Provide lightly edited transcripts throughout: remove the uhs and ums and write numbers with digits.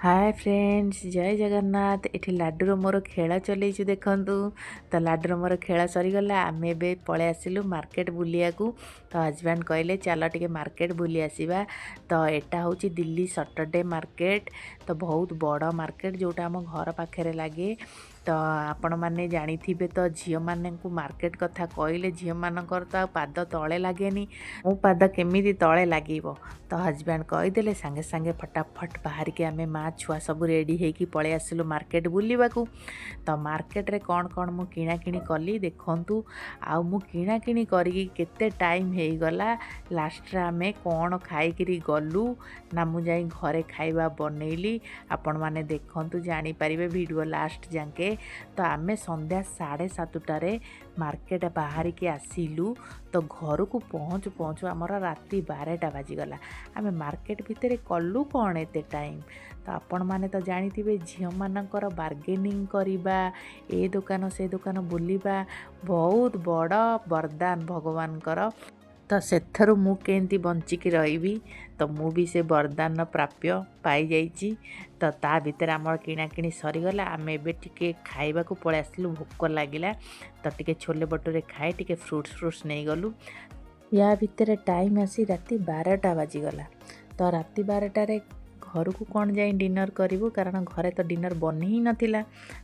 Hi friends, जय जगन्नाथ। एठी लाडूर मोर खेल चलैछु देखंतु। तो लाडूर मोर खेल सरीगला। आम ए पलि आसिलु मार्केट बुलिया को। तो हजबैंड कहले चल टिके मार्केट बुली आसिबा। तो एटा होची दिल्ली सैटरडे मार्केट। तो बहुत बड़ मार्केट जोटा आम घर पाखे लगे। तो आपण मैंने जानी तो झील मान मार्केट कथा कहले झील मानकर तो पाद तले लगे मो पाद केमी तले लगे। तो हजबैंड कहीदेले सांगे सांगे फटाफट बाहर के आम माँ छुआ सब रेडी होगी पलि आसिलु मार्केट बुलवा को। तो मार्केट रे कौन कौन मु किणा किणी कली देखंतु। आउ मु किणा किणी करी केते टाइम हो गला। लास्ट आम कौन खाई गलु ना मु जाई घरे खाइबा बनैली। आपण माने देखंतु जानी परिबे वीडियो लास्ट जाके। तो आम संध्या 7:30 मार्केट बाहर के आसिलु। तो घर को पहुँचु पहुँचु आमर राति 12टा बाजिगला। आम मार्केट भितर कलु कौन एते टाइम। तो आपण माने तो जानी झील मानकर बार्गेनिंग करवा ए दुकान से दुकान बुलवा बहुत बड़ वरदान भगवान कर। तो सेथरु मु केंती बंचिकी रही। तो मु भी से वरदान प्राप्य पाई जाइची। तो ता भितर आमर किणा किणी सरीगला। आम एबे टिके खाइबा को पळै आसलु, भोक लागिला। तो टिके छोले भटूरे खाए टिके फ्रुट्स नहीं गलु। या भितर टाइम आसी राति 12टा बाजिगला। तो राति 12टारे घर को कौन जाई डिनर करूँ, कारण घरे तो डिनर बनी ही नथिला।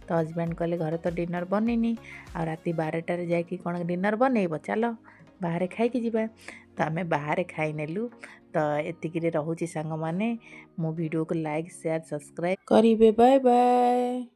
तो हजबैंड कहले घरे तो डिनर बनीनी आ राति 12टारे जाकि कौन डिनर बनइब, चलो बाहर खाई जीवा। तो आम बाहर खाई नेलु। तो एतिक रोचे सांग मैंने मो वीडियो को लाइक शेयर सब्सक्राइब करेंगे। Bye bye.